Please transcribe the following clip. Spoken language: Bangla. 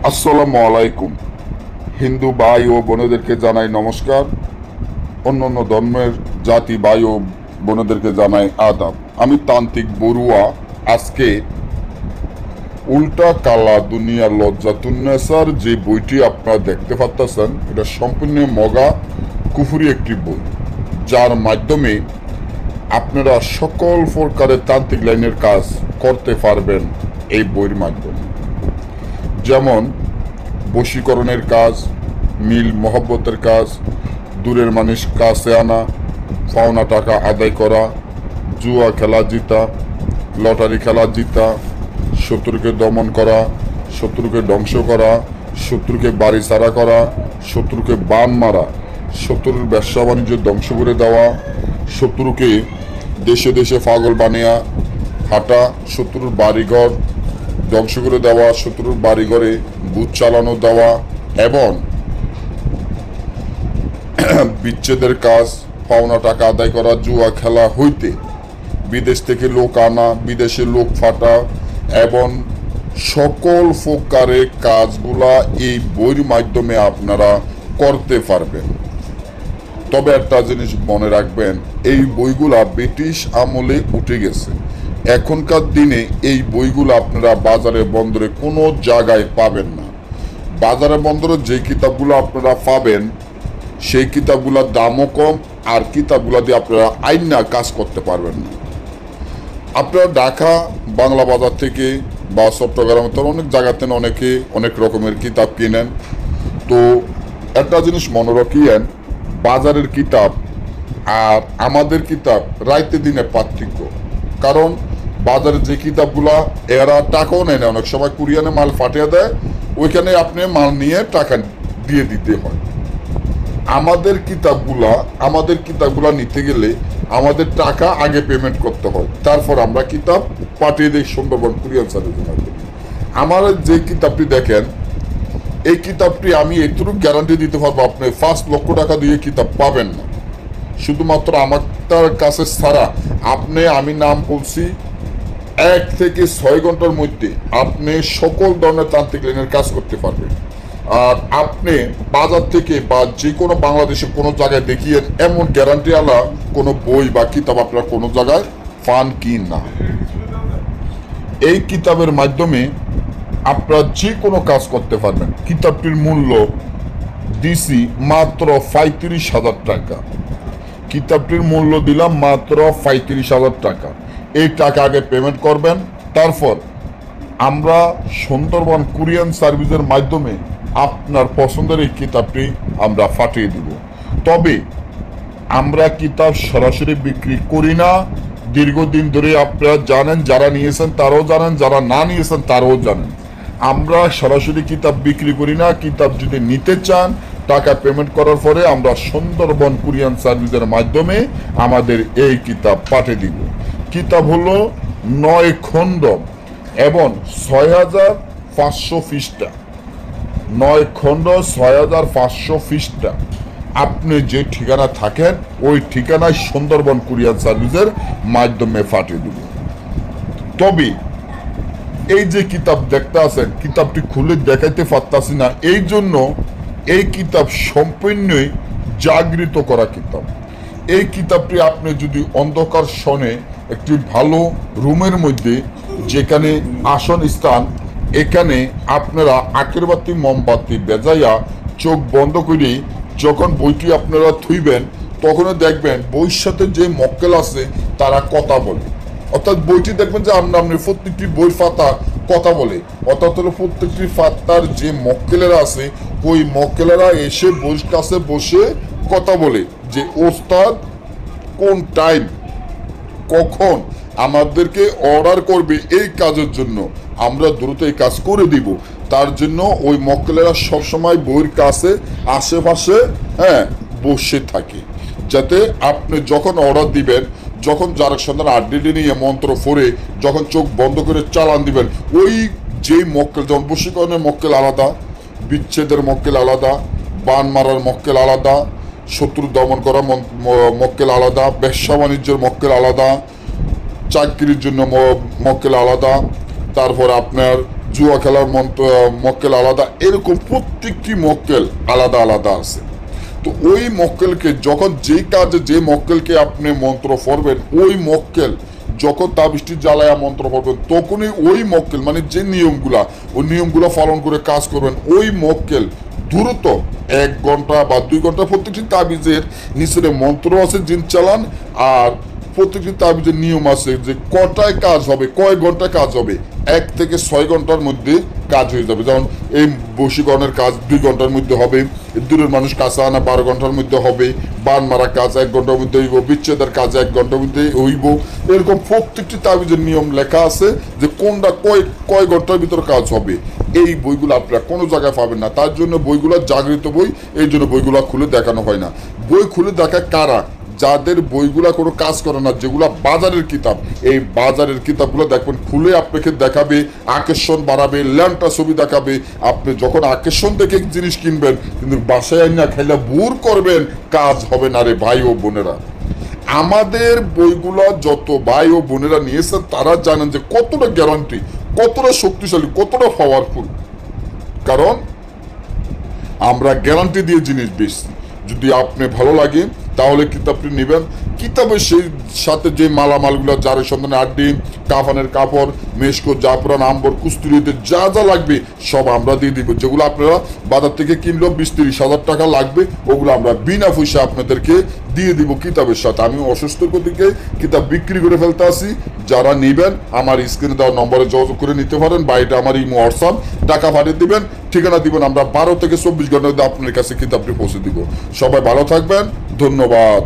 আসসালামু আলাইকুম। হিন্দু ভাই ও বোনেদেরকে জানাই নমস্কার। অন্যান্য ধর্মের জাতি ভাই ও বোনেদেরকে জানাই আদাব। আমি তান্ত্রিক বড়ুয়া। আজকে উল্টা কালা দুনিয়ার লজ্জাতুন্নেসার যে বইটি আপনারা দেখতে পাচ্ছেন, এটা সম্পূর্ণ মগা কুফুরি একটি বই, যার মাধ্যমে আপনারা সকল প্রকারের তান্ত্রিক লাইনের কাজ করতে পারবেন এই বইয়ের মাধ্যমে। যেমন বশীকরণের কাজ, মিল মহব্বতের কাজ, দূরের মানুষ কাছে আনা, পাওনা টাকা আদায় করা, জুয়া খেলা জিতা, লটারি খেলা জিতা, শত্রুকে দমন করা, শত্রুকে ধ্বংস করা, শত্রুকে বাড়ি ছাড়া করা, শত্রুকে বান মারা, শত্রুর ব্যবসা বাণিজ্য ধ্বংস করে দেওয়া, শত্রুকে দেশে দেশে পাগল বানিয়ে হাঁটা, শত্রুর বাড়িঘর ধ্বংস করে দেওয়া, শত্রুর বাড়িঘরে বুথ চালানো দেওয়া, এবং বিচ্ছেদের কাজ, পাওনা টাকা আদায় করা, জুয়া খেলা হইতে বিদেশ থেকে লোক আনা, বিদেশে লোক ফাটা, এবং সকল প্রকারের কাজগুলা এই বইয়ের মাধ্যমে আপনারা করতে পারবেন। তবে একটা জিনিস মনে রাখবেন, এই বইগুলা ব্রিটিশ আমলে উঠে গেছে। এখনকার দিনে এই বইগুলো আপনারা বাজারে বন্দরে কোনো জায়গায় পাবেন না। বাজারে বন্দরে যে কিতাবগুলো আপনারা পাবেন, সেই কিতাবগুলোর দামও কম, আর কিতাবগুলো দিয়ে আপনারা আইনা কাজ করতে পারবেন না। আপনারা ঢাকা বাংলা বাজার থেকে বা চট্টগ্রামের তো অনেক জায়গাতে অনেকে অনেক রকমের কিতাব কিনেন। তো একটা জিনিস মনে রাখিয়েন, বাজারের কিতাব আর আমাদের কিতাব রাইতে দিনে পার্থক্য। কারণ বাজারে যে কিতাবগুলা এরা টাকাও নেয় না, অনেক সময় কুরিয়ানে মাল পাঠিয়ে দেয়, ওইখানে আপনি মাল নিয়ে টাকা দিয়ে দিতে হয়। আমাদের কিতাবগুলা নিতে গেলে আমাদের টাকা আগে পেমেন্ট করতে হয়, তারপর আমরা কিতাব পাঠিয়ে দিই সুন্দরবন কুরিয়ার সার্ভিসের মাধ্যমে। আমার যে কিতাবটি দেখেন, এই কিতাবটি আমি এটুকু গ্যারান্টি দিতে পারবো, আপনি 5 লক্ষ টাকা দিয়ে কিতাব পাবেন না। শুধুমাত্র আমার কাছে ছাড়া আমি নাম বলছি, 1 থেকে 6 ঘন্টার মধ্যে আপনি সকল ধরনের তান্ত্রিক লাইনের কাজ করতে পারবেন। আর আপনি বাজার থেকে বা যে কোনো বাংলাদেশের কোনো জায়গায় দেখিয়ে এমন গ্যারান্টি আলা কোনো বই বা কিতাব আপনারা কোনো জায়গায় পান কি না। এই কিতাবের মাধ্যমে আপনারা যে কোনো কাজ করতে পারবেন। কিতাবটির মূল্য দিছি মাত্র 35,000 টাকা। কিতাবটির মূল্য দিলাম মাত্র 35,000 টাকা। এই টাকা আগে পেমেন্ট করবেন, তারপর আমরা সুন্দরবন কুরিয়ান সার্ভিসের মাধ্যমে আপনার পছন্দের এই কিতাবটি আমরা পাঠিয়ে দিব। তবে আমরা কিতাব সরাসরি বিক্রি করি না। দীর্ঘদিন ধরে আপনারা জানেন, যারা নিয়েছেন তারাও জানেন, যারা না নিয়েছেন তারাও জানেন, আমরা সরাসরি কিতাব বিক্রি করি না। কিতাব যদি নিতে চান, টাকা পেমেন্ট করার পরে আমরা সুন্দরবন কুরিয়ান সার্ভিসের মাধ্যমে আমাদের এই কিতাব পাঠিয়ে দিব। কিতাব হলো 9 খণ্ড এবং 6,500 পৃষ্ঠা। 9 খণ্ড 6,500 পৃষ্ঠা। আপনি যে ঠিকানা থাকেন ওই ঠিকানায় সুন্দরবন কুরিয়ার সার্ভিসের মাধ্যমে পাঠিয়ে দেব। তবে এই যে কিতাব দেখতে আছেন, কিতাবটি খুলে দেখাইতে পারতাছি না, এই জন্য এই কিতাব সম্পূর্ণই জাগৃত করা কিতাব। এই কিতাবটি আপনি যদি অন্ধকার শনে একটি ভালো রুমের মধ্যে, যেখানে আসন স্থান, এখানে আপনারা আখের বাতি মোমবাতি বেজাইয়া চোখ বন্ধ করে যখন বইটি আপনারা থুইবেন, তখনও দেখবেন বইয়ের সাথে যে মক্কেল আছে তারা কথা বলে। অর্থাৎ বইটি দেখবেন যে আপনি প্রত্যেকটি বই পাতা কথা বলে, অর্থাৎ প্রত্যেকটি পাতার যে মক্কেলেরা আছে ওই মক্কেলেরা এসে বইয়ের কাছে বসে কথা বলে যে ওস্তাদ কোন টাইম কখন আমাদেরকে অর্ডার করবে এই কাজের জন্য, আমরা দ্রুত এই কাজ করে দিব। তার জন্য ওই মক্কেলেরা সবসময় বইয়ের কাছে আশেপাশে বসে থাকে, যাতে আপনি যখন অর্ডার দিবেন, যখন যার সন্ধান আড্ডি নিয়ে মন্ত্র ফোরে যখন চোখ বন্ধ করে চালান দিবেন, ওই যেই মক্কেল, যেমন বশীকরণের মক্কেল আলাদা, বিচ্ছেদের মক্কেল আলাদা, বান মারার মক্কেল আলাদা, শত্রু দমন করা মক্কেল আলাদা, ব্যবসা বাণিজ্যের মক্কেল আলাদা, চাকরির জন্য মক্কেল আলাদা, তারপর আপনার জুয়া খেলার মক্কেল আলাদা, এরকম প্রত্যেকটি মক্কেল আলাদা আলাদা আছে। তো ওই মক্কেলকে যখন যে কাজে যে মক্কেলকে আপনি মন্ত্র পড়বেন, ওই মক্কেল যখন তাবিজটি জ্বালায়া মন্ত্র পড়বেন, তখনই ওই মক্কেল মানে যে নিয়মগুলা পালন করে কাজ করবেন, ওই মক্কেল দ্রুত 1 ঘন্টা বা 2 ঘন্টা প্রত্যেকটি তাবিজের নিচে মন্ত্র আছে জিন চালান, আর প্রত্যেকটি তাবিজের নিয়ম আছে যে কটায় কাজ হবে, কয় ঘন্টায় কাজ হবে। 1 থেকে 6 ঘন্টার মধ্যে কাজ হয়ে যাবে। যেমন এই বশীকরণের কাজ 2 ঘন্টার মধ্যে হবে, দূরের মানুষ কাছে আনা 12 ঘন্টার মধ্যে হবে, বান মারা কাজ 1 ঘন্টার মধ্যে হইব, বিচ্ছেদের কাজ 1 ঘন্টার মধ্যে হইব। এরকম প্রত্যেকটি তাবিজের নিয়ম লেখা আছে যে কোনটা কয় ঘন্টার ভিতর কাজ হবে। এই বইগুলো আপনারা কোনো জায়গায় পাবেন না, তার জন্য বইগুলো জাগৃত বই, এই জন্য বইগুলো খুলে দেখানো হয় না। বই খুলে দেখা কারা? যাদের বইগুলা কোনো কাজ করে না, যেগুলা বাজারের কিতাব, এই বাজারের কিতাবগুলো দেখবেন খুলে আপনাকে দেখাবে, আকর্ষণ বাড়াবে, ল্যান্ডটা ছবি দেখাবে। আপনি যখন আকর্ষণ দেখে জিনিস কিনবেন, কিন্তু বাসায় না খাইলে বুর করবেন, কাজ হবে না রে ভাই ও বোনেরা। আমাদের বইগুলো যত ভাই ও বোনেরা নিয়েছেন তারা জানেন যে কতটা গ্যারান্টি, কতটা শক্তিশালী, কতটা পাওয়ারফুল। কারণ আমরা গ্যারান্টি দিয়ে জিনিস বেচছি। যদি আপনি ভালো লাগে তাহলে কিতাবটি নেবেন। কিতাবের সেই সাথে যে মালামালগুলো, জারের সন্ধানে আড্ডি, কাফানের কাপড়, মেশকো, জাফরান, আম্বর, কুস্তুরিতে যা যা লাগবে সব আমরা দিয়ে দিব। যেগুলো আপনারা বাজার থেকে কিনলেও 20-30 হাজার টাকা লাগবে, ওগুলো আমরা বিনা পয়সা আপনাদেরকে দিয়ে দিব কিতাবের সাথে। আমি অসুস্থ গতিকে কিতাব বিক্রি করে ফেলতে আসি। যারা নেবেন আমার স্ক্রিনে দেওয়া নম্বরে যোগাযোগ করে নিতে পারেন, বা এটা আমার ইমো হোয়াটসঅ্যাপ, টাকা পাঠিয়ে দিবেন, ঠিকানা দিবেন, আমরা 12 থেকে 24 ঘন্টার মধ্যে আপনার কাছে কিতাবটি পৌঁছে দিব। সবাই ভালো থাকবেন, ধন্যবাদ।